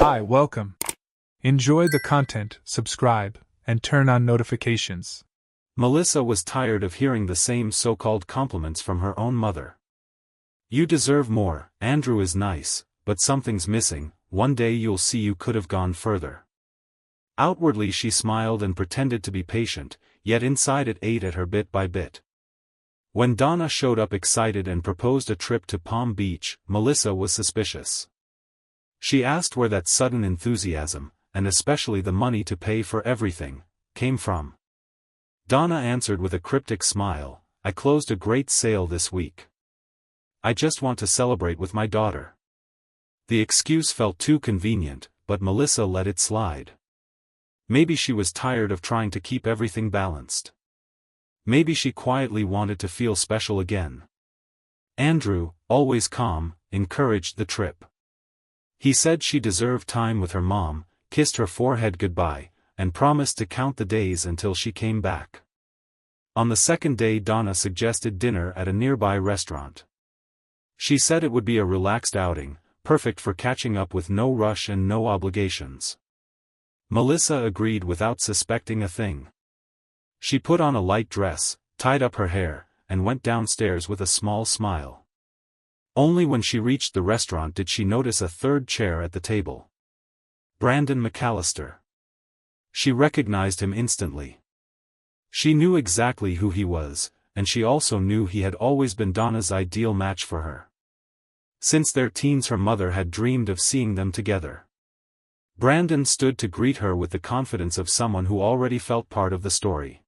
Hi, welcome. Enjoy the content, subscribe, and turn on notifications. Melissa was tired of hearing the same so-called compliments from her own mother. You deserve more, Andrew is nice, but something's missing, one day you'll see you could have gone further. Outwardly she smiled and pretended to be patient, yet inside it ate at her bit by bit. When Donna showed up excited and proposed a trip to Palm Beach, Melissa was suspicious. She asked where that sudden enthusiasm, and especially the money to pay for everything, came from. Donna answered with a cryptic smile, I closed a great sale this week. I just want to celebrate with my daughter. The excuse felt too convenient, but Melissa let it slide. Maybe she was tired of trying to keep everything balanced. Maybe she quietly wanted to feel special again. Andrew, always calm, encouraged the trip. He said she deserved time with her mom, kissed her forehead goodbye, and promised to count the days until she came back. On the second day Donna suggested dinner at a nearby restaurant. She said it would be a relaxed outing, perfect for catching up with no rush and no obligations. Melissa agreed without suspecting a thing. She put on a light dress, tied up her hair, and went downstairs with a small smile. Only when she reached the restaurant did she notice a third chair at the table. Brandon McAllister. She recognized him instantly. She knew exactly who he was, and she also knew he had always been Donna's ideal match for her. Since their teens her mother had dreamed of seeing them together. Brandon stood to greet her with the confidence of someone who already felt part of the story.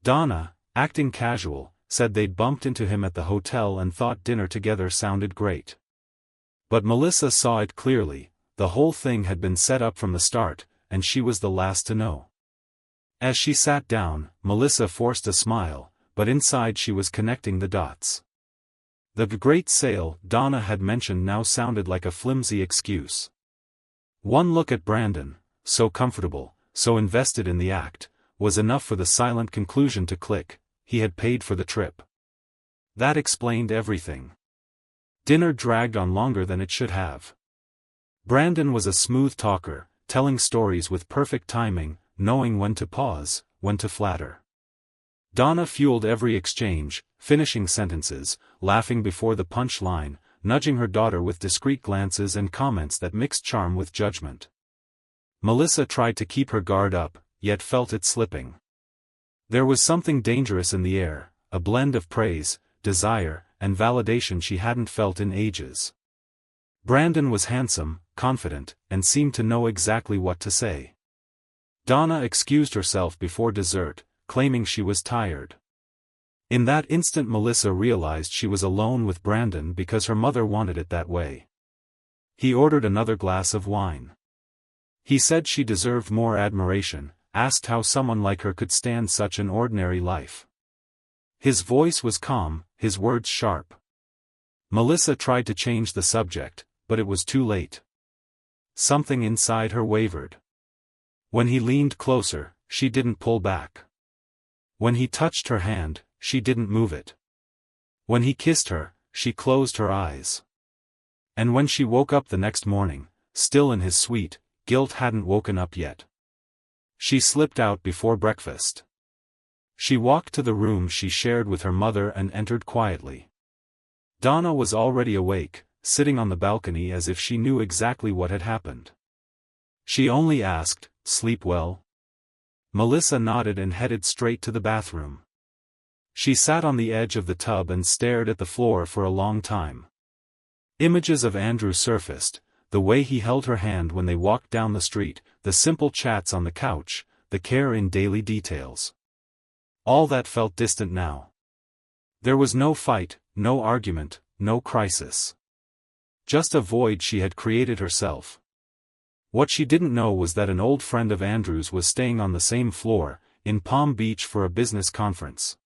Donna, acting casual, said they'd bumped into him at the hotel and thought dinner together sounded great. But Melissa saw it clearly, the whole thing had been set up from the start, and she was the last to know. As she sat down, Melissa forced a smile, but inside she was connecting the dots. The great sale Donna had mentioned now sounded like a flimsy excuse. One look at Brandon, so comfortable, so invested in the act, was enough for the silent conclusion to click. He had paid for the trip. That explained everything. Dinner dragged on longer than it should have. Brandon was a smooth talker, telling stories with perfect timing, knowing when to pause, when to flatter. Donna fueled every exchange, finishing sentences, laughing before the punch line, nudging her daughter with discreet glances and comments that mixed charm with judgment. Melissa tried to keep her guard up, yet felt it slipping. There was something dangerous in the air, a blend of praise, desire, and validation she hadn't felt in ages. Brandon was handsome, confident, and seemed to know exactly what to say. Donna excused herself before dessert, claiming she was tired. In that instant Melissa realized she was alone with Brandon because her mother wanted it that way. He ordered another glass of wine. He said she deserved more admiration, asked how someone like her could stand such an ordinary life. His voice was calm, his words sharp. Melissa tried to change the subject, but it was too late. Something inside her wavered. When he leaned closer, she didn't pull back. When he touched her hand, she didn't move it. When he kissed her, she closed her eyes. And when she woke up the next morning, still in his suite, guilt hadn't woken up yet. She slipped out before breakfast. She walked to the room she shared with her mother and entered quietly. Donna was already awake, sitting on the balcony as if she knew exactly what had happened. She only asked, "Sleep well?" Melissa nodded and headed straight to the bathroom. She sat on the edge of the tub and stared at the floor for a long time. Images of Andrew surfaced, the way he held her hand when they walked down the street, the simple chats on the couch, the care in daily details. All that felt distant now. There was no fight, no argument, no crisis. Just a void she had created herself. What she didn't know was that an old friend of Andrew's was staying on the same floor, in Palm Beach for a business conference.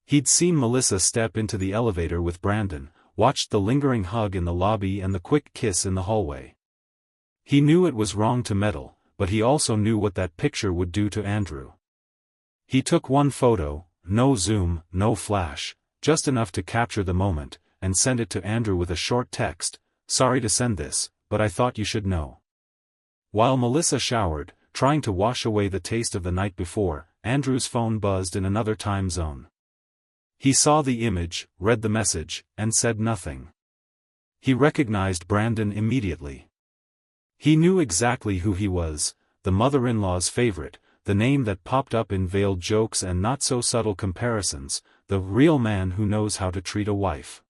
He'd seen Melissa step into the elevator with Brandon, watched the lingering hug in the lobby and the quick kiss in the hallway. He knew it was wrong to meddle, but he also knew what that picture would do to Andrew. He took one photo, no zoom, no flash, just enough to capture the moment, and sent it to Andrew with a short text, "Sorry to send this, but I thought you should know." While Melissa showered, trying to wash away the taste of the night before, Andrew's phone buzzed in another time zone. He saw the image, read the message, and said nothing. He recognized Brandon immediately. He knew exactly who he was, the mother-in-law's favorite, the name that popped up in veiled jokes and not-so-subtle comparisons, the real man who knows how to treat a wife.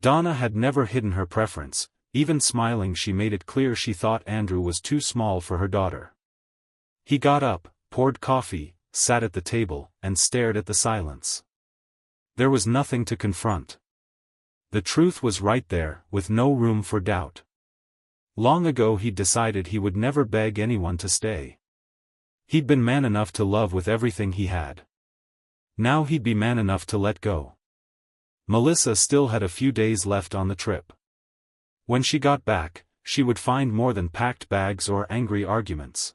Donna had never hidden her preference, even smiling she made it clear she thought Andrew was too small for her daughter. He got up, poured coffee, sat at the table, and stared at the silence. There was nothing to confront. The truth was right there, with no room for doubt. Long ago he'd decided he would never beg anyone to stay. He'd been man enough to love with everything he had. Now he'd be man enough to let go. Melissa still had a few days left on the trip. When she got back, she would find more than packed bags or angry arguments.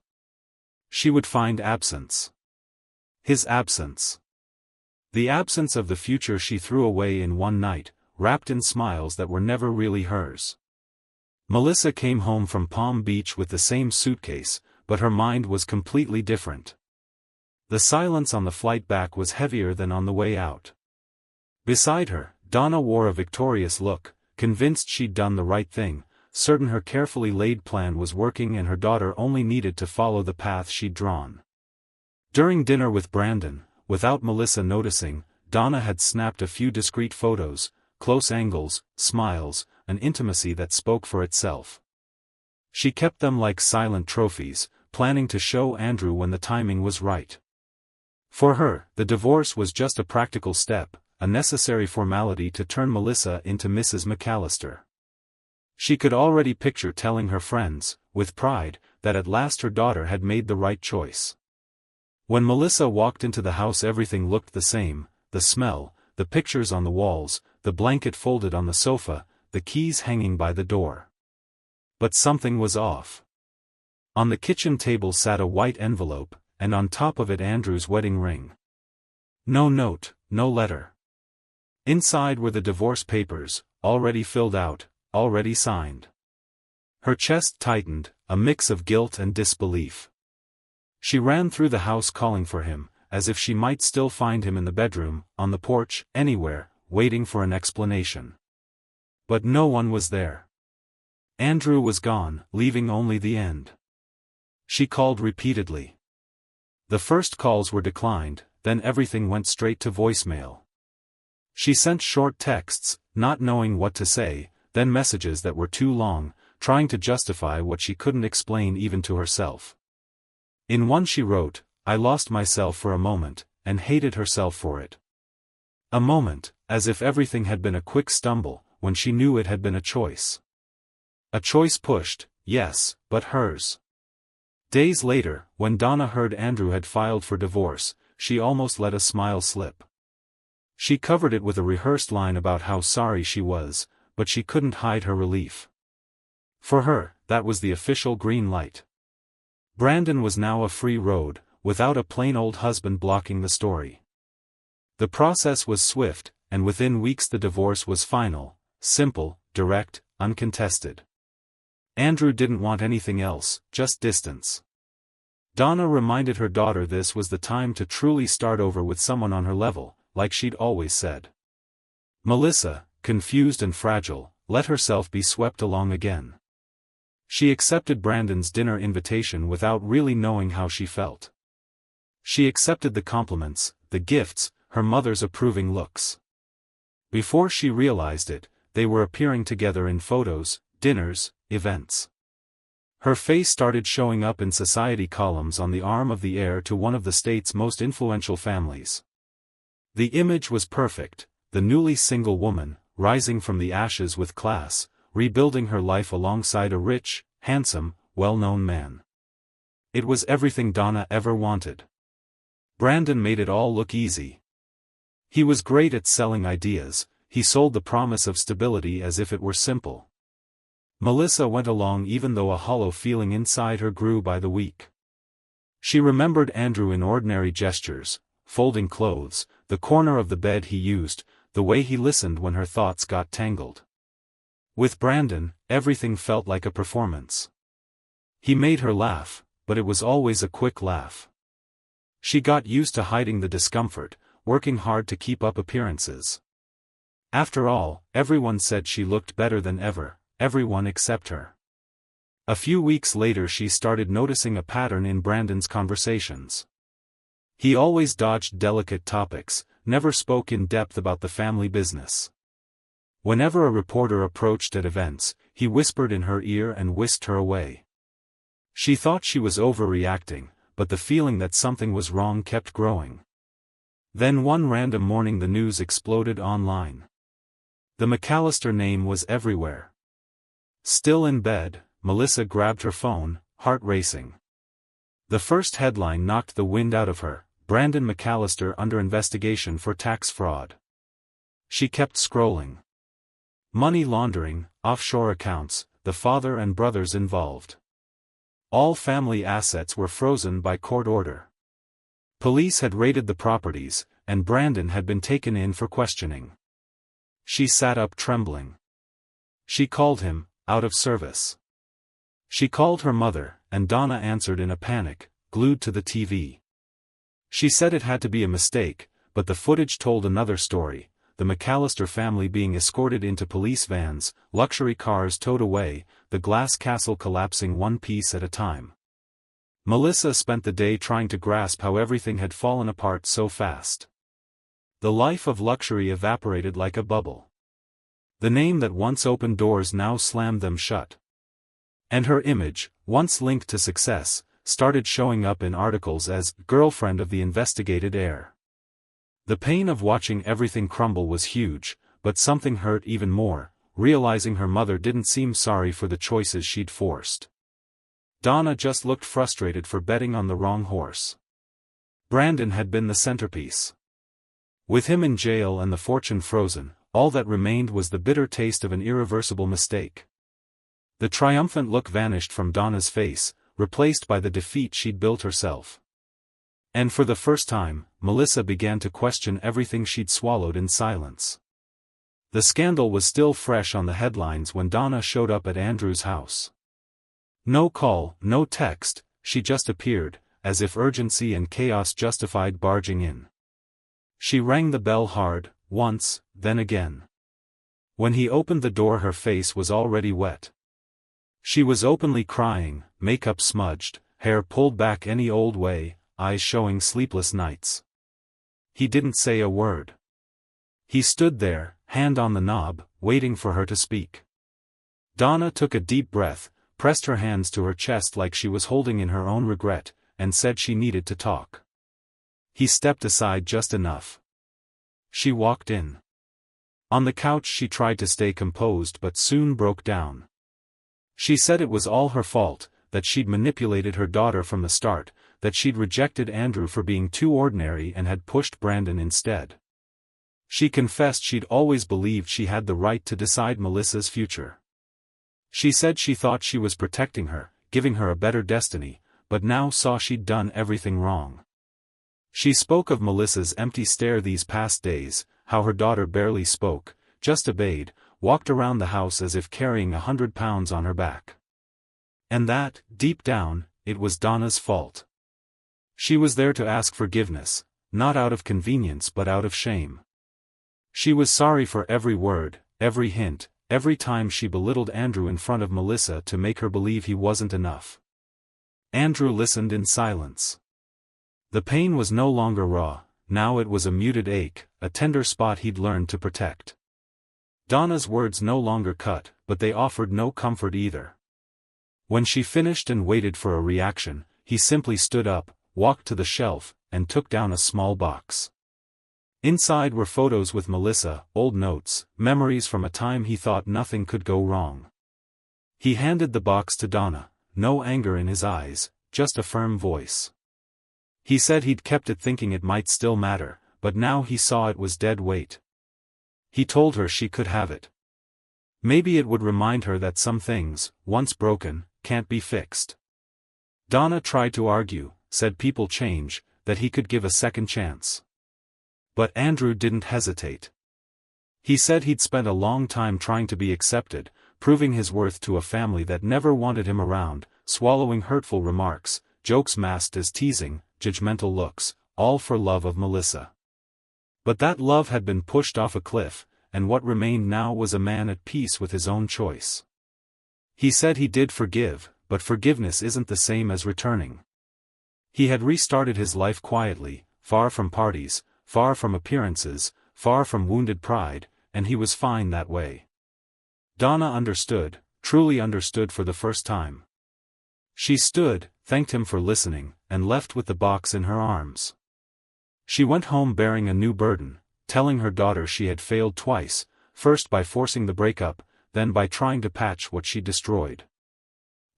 She would find absence. His absence. The absence of the future she threw away in one night, wrapped in smiles that were never really hers. Melissa came home from Palm Beach with the same suitcase, but her mind was completely different. The silence on the flight back was heavier than on the way out. Beside her, Donna wore a victorious look, convinced she'd done the right thing, certain her carefully laid plan was working and her daughter only needed to follow the path she'd drawn. During dinner with Brandon, without Melissa noticing, Donna had snapped a few discreet photos, close angles, smiles, an intimacy that spoke for itself. She kept them like silent trophies, planning to show Andrew when the timing was right. For her, the divorce was just a practical step, a necessary formality to turn Melissa into Mrs. McAllister. She could already picture telling her friends, with pride, that at last her daughter had made the right choice. When Melissa walked into the house everything looked the same, the smell, the pictures on the walls, the blanket folded on the sofa, the keys hanging by the door. But something was off. On the kitchen table sat a white envelope, and on top of it Andrew's wedding ring. No note, no letter. Inside were the divorce papers, already filled out, already signed. Her chest tightened, a mix of guilt and disbelief. She ran through the house calling for him, as if she might still find him in the bedroom, on the porch, anywhere, waiting for an explanation. But no one was there. Andrew was gone, leaving only the end. She called repeatedly. The first calls were declined, then everything went straight to voicemail. She sent short texts, not knowing what to say, then messages that were too long, trying to justify what she couldn't explain even to herself. In one she wrote, "I lost myself for a moment," and hated herself for it. A moment, as if everything had been a quick stumble, when she knew it had been a choice. A choice pushed, yes, but hers. Days later, when Donna heard Andrew had filed for divorce, she almost let a smile slip. She covered it with a rehearsed line about how sorry she was, but she couldn't hide her relief. For her, that was the official green light. Brandon was now a free road, without a plain old husband blocking the story. The process was swift, and within weeks the divorce was final, simple, direct, uncontested. Andrew didn't want anything else, just distance. Donna reminded her daughter this was the time to truly start over with someone on her level, like she'd always said. Melissa, confused and fragile, let herself be swept along again. She accepted Brandon's dinner invitation without really knowing how she felt. She accepted the compliments, the gifts, her mother's approving looks. Before she realized it, they were appearing together in photos, dinners, events. Her face started showing up in society columns on the arm of the heir to one of the state's most influential families. The image was perfect, the newly single woman, rising from the ashes with class, rebuilding her life alongside a rich, handsome, well-known man. It was everything Donna ever wanted. Brandon made it all look easy. He was great at selling ideas, he sold the promise of stability as if it were simple. Melissa went along even though a hollow feeling inside her grew by the week. She remembered Andrew in ordinary gestures, folding clothes, the corner of the bed he used, the way he listened when her thoughts got tangled. With Brandon, everything felt like a performance. He made her laugh, but it was always a quick laugh. She got used to hiding the discomfort, working hard to keep up appearances. After all, everyone said she looked better than ever, everyone except her. A few weeks later she started noticing a pattern in Brandon's conversations. He always dodged delicate topics, never spoke in depth about the family business. Whenever a reporter approached at events, he whispered in her ear and whisked her away. She thought she was overreacting, but the feeling that something was wrong kept growing. Then one random morning the news exploded online. The McAllister name was everywhere. Still in bed, Melissa grabbed her phone, heart racing. The first headline knocked the wind out of her: Brandon McAllister under investigation for tax fraud. She kept scrolling. Money laundering, offshore accounts, the father and brothers involved. All family assets were frozen by court order. Police had raided the properties, and Brandon had been taken in for questioning. She sat up trembling. She called him, out of service. She called her mother, and Donna answered in a panic, glued to the TV. She said it had to be a mistake, but the footage told another story: the McAllister family being escorted into police vans, luxury cars towed away, the glass castle collapsing one piece at a time. Melissa spent the day trying to grasp how everything had fallen apart so fast. The life of luxury evaporated like a bubble. The name that once opened doors now slammed them shut. And her image, once linked to success, started showing up in articles as girlfriend of the investigated heir. The pain of watching everything crumble was huge, but something hurt even more, realizing her mother didn't seem sorry for the choices she'd forced. Donna just looked frustrated for betting on the wrong horse. Brandon had been the centerpiece. With him in jail and the fortune frozen, all that remained was the bitter taste of an irreversible mistake. The triumphant look vanished from Donna's face, replaced by the defeat she'd built herself. And for the first time, Melissa began to question everything she'd swallowed in silence. The scandal was still fresh on the headlines when Donna showed up at Andrew's house. No call, no text, she just appeared, as if urgency and chaos justified barging in. She rang the bell hard, once, then again. When he opened the door her face was already wet. She was openly crying, makeup smudged, hair pulled back any old way, eyes showing sleepless nights. He didn't say a word. He stood there, hand on the knob, waiting for her to speak. Donna took a deep breath, pressed her hands to her chest like she was holding in her own regret, and said she needed to talk. He stepped aside just enough. She walked in. On the couch she tried to stay composed but soon broke down. She said it was all her fault, that she'd manipulated her daughter from the start, that she'd rejected Andrew for being too ordinary and had pushed Brandon instead. She confessed she'd always believed she had the right to decide Melissa's future. She said she thought she was protecting her, giving her a better destiny, but now saw she'd done everything wrong. She spoke of Melissa's empty stare these past days, how her daughter barely spoke, just obeyed, walked around the house as if carrying 100 pounds on her back. And that, deep down, it was Donna's fault. She was there to ask forgiveness, not out of convenience but out of shame. She was sorry for every word, every hint, every time she belittled Andrew in front of Melissa to make her believe he wasn't enough. Andrew listened in silence. The pain was no longer raw, now it was a muted ache, a tender spot he'd learned to protect. Donna's words no longer cut, but they offered no comfort either. When she finished and waited for a reaction, he simply stood up, walked to the shelf, and took down a small box. Inside were photos with Melissa, old notes, memories from a time he thought nothing could go wrong. He handed the box to Donna, no anger in his eyes, just a firm voice. He said he'd kept it thinking it might still matter, but now he saw it was dead weight. He told her she could have it. Maybe it would remind her that some things, once broken, can't be fixed. Donna tried to argue, said people change, that he could give a second chance. But Andrew didn't hesitate. He said he'd spent a long time trying to be accepted, proving his worth to a family that never wanted him around, swallowing hurtful remarks, jokes masked as teasing, judgmental looks, all for love of Melissa. But that love had been pushed off a cliff, and what remained now was a man at peace with his own choice. He said he did forgive, but forgiveness isn't the same as returning. He had restarted his life quietly, far from parties, far from appearances, far from wounded pride, and he was fine that way. Donna understood, truly understood for the first time. She stood, thanked him for listening, and left with the box in her arms. She went home bearing a new burden, telling her daughter she had failed twice, first by forcing the breakup, then by trying to patch what she destroyed.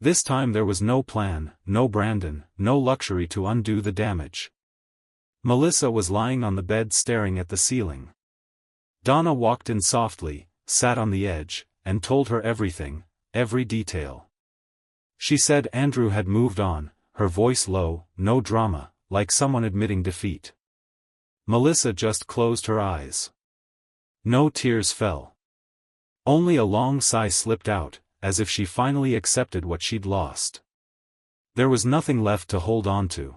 This time there was no plan, no Brandon, no luxury to undo the damage. Melissa was lying on the bed staring at the ceiling. Donna walked in softly, sat on the edge, and told her everything, every detail. She said Andrew had moved on, her voice low, no drama, like someone admitting defeat. Melissa just closed her eyes. No tears fell. Only a long sigh slipped out, as if she finally accepted what she'd lost. There was nothing left to hold on to.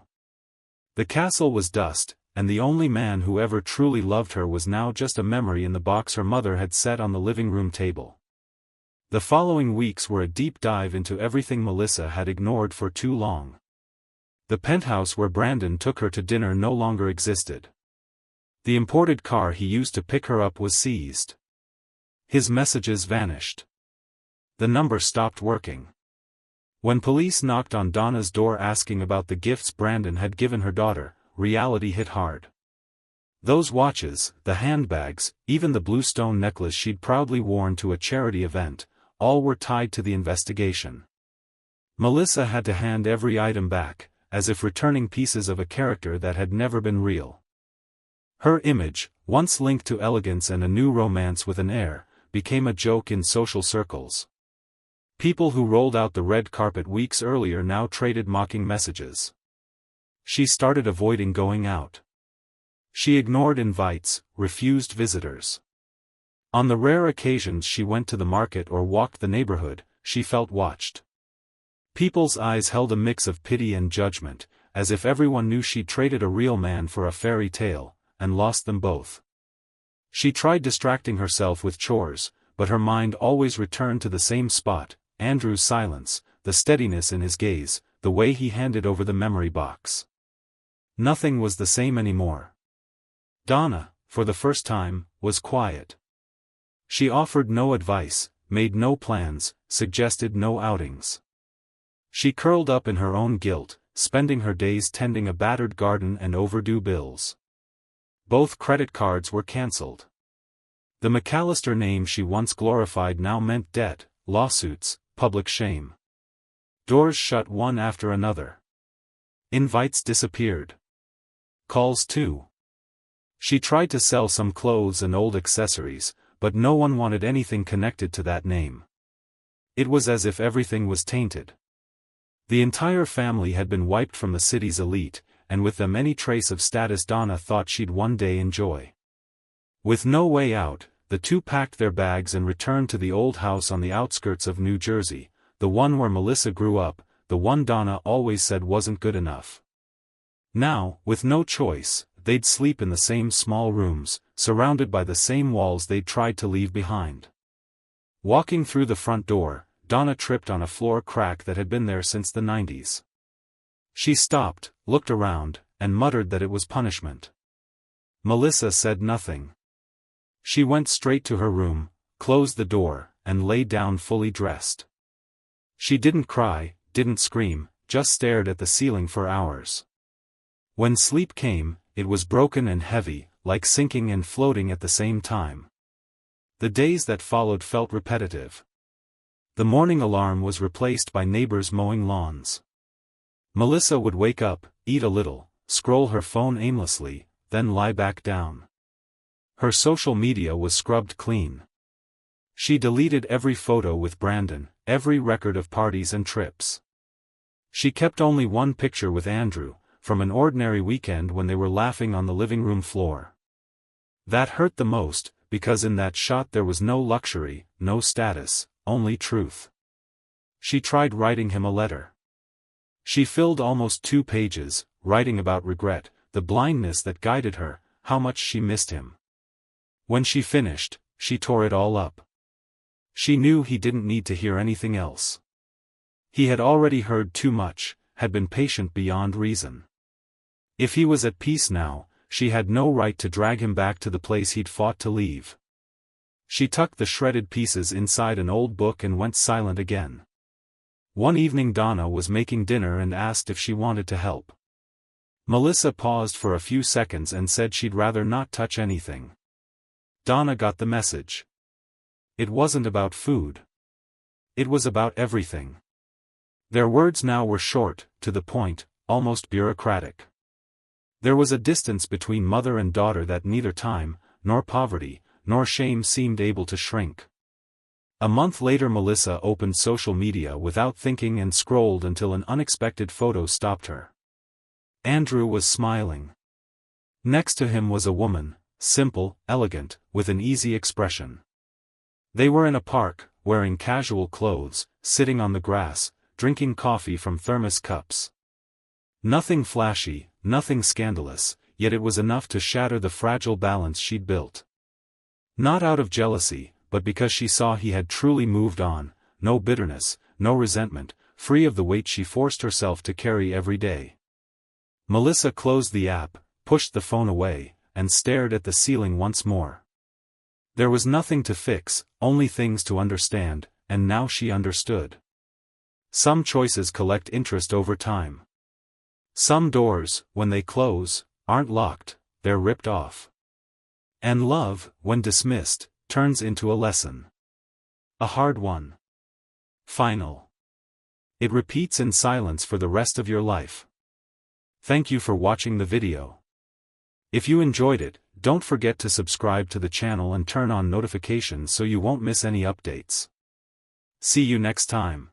The castle was dust, and the only man who ever truly loved her was now just a memory in the box her mother had set on the living room table. The following weeks were a deep dive into everything Melissa had ignored for too long. The penthouse where Brandon took her to dinner no longer existed. The imported car he used to pick her up was seized. His messages vanished. The number stopped working. When police knocked on Donna's door asking about the gifts Brandon had given her daughter, reality hit hard. Those watches, the handbags, even the blue stone necklace she'd proudly worn to a charity event, all were tied to the investigation. Melissa had to hand every item back, as if returning pieces of a character that had never been real. Her image, once linked to elegance and a new romance with an heir, became a joke in social circles. People who rolled out the red carpet weeks earlier now traded mocking messages. She started avoiding going out. She ignored invites, refused visitors. On the rare occasions she went to the market or walked the neighborhood, she felt watched. People's eyes held a mix of pity and judgment, as if everyone knew she'd traded a real man for a fairy tale, and lost them both. She tried distracting herself with chores, but her mind always returned to the same spot, Andrew's silence, the steadiness in his gaze, the way he handed over the memory box. Nothing was the same anymore. Donna, for the first time, was quiet. She offered no advice, made no plans, suggested no outings. She curled up in her own guilt, spending her days tending a battered garden and overdue bills. Both credit cards were cancelled. The McAllister name she once glorified now meant debt, lawsuits, public shame. Doors shut one after another. Invites disappeared. Calls too. She tried to sell some clothes and old accessories, but no one wanted anything connected to that name. It was as if everything was tainted. The entire family had been wiped from the city's elite, and with them any trace of status Donna thought she'd one day enjoy. With no way out, the two packed their bags and returned to the old house on the outskirts of New Jersey, the one where Melissa grew up, the one Donna always said wasn't good enough. Now, with no choice, they'd sleep in the same small rooms, surrounded by the same walls they'd tried to leave behind. Walking through the front door, Donna tripped on a floor crack that had been there since the 90s. She stopped, looked around, and muttered that it was punishment. Melissa said nothing. She went straight to her room, closed the door, and lay down fully dressed. She didn't cry, didn't scream, just stared at the ceiling for hours. When sleep came, it was broken and heavy, like sinking and floating at the same time. The days that followed felt repetitive. The morning alarm was replaced by neighbors mowing lawns. Melissa would wake up, eat a little, scroll her phone aimlessly, then lie back down. Her social media was scrubbed clean. She deleted every photo with Brandon, every record of parties and trips. She kept only one picture with Andrew, from an ordinary weekend when they were laughing on the living room floor. That hurt the most, because in that shot there was no luxury, no status, only truth. She tried writing him a letter. She filled almost 2 pages, writing about regret, the blindness that guided her, how much she missed him. When she finished, she tore it all up. She knew he didn't need to hear anything else. He had already heard too much, had been patient beyond reason. If he was at peace now, she had no right to drag him back to the place he'd fought to leave. She tucked the shredded pieces inside an old book and went silent again. One evening Donna was making dinner and asked if she wanted to help. Melissa paused for a few seconds and said she'd rather not touch anything. Donna got the message. It wasn't about food. It was about everything. Their words now were short, to the point, almost bureaucratic. There was a distance between mother and daughter that neither time, nor poverty, nor shame seemed able to shrink. A month later Melissa opened social media without thinking and scrolled until an unexpected photo stopped her. Andrew was smiling. Next to him was a woman, simple, elegant, with an easy expression. They were in a park, wearing casual clothes, sitting on the grass, drinking coffee from thermos cups. Nothing flashy, nothing scandalous, yet it was enough to shatter the fragile balance she'd built. Not out of jealousy, but because she saw he had truly moved on, no bitterness, no resentment, free of the weight she forced herself to carry every day. Melissa closed the app, pushed the phone away, and stared at the ceiling once more. There was nothing to fix, only things to understand, and now she understood. Some choices collect interest over time. Some doors, when they close, aren't locked, they're ripped off. And love, when dismissed, turns into a lesson. A hard one. Final. It repeats in silence for the rest of your life. Thank you for watching the video. If you enjoyed it, don't forget to subscribe to the channel and turn on notifications so you won't miss any updates. See you next time.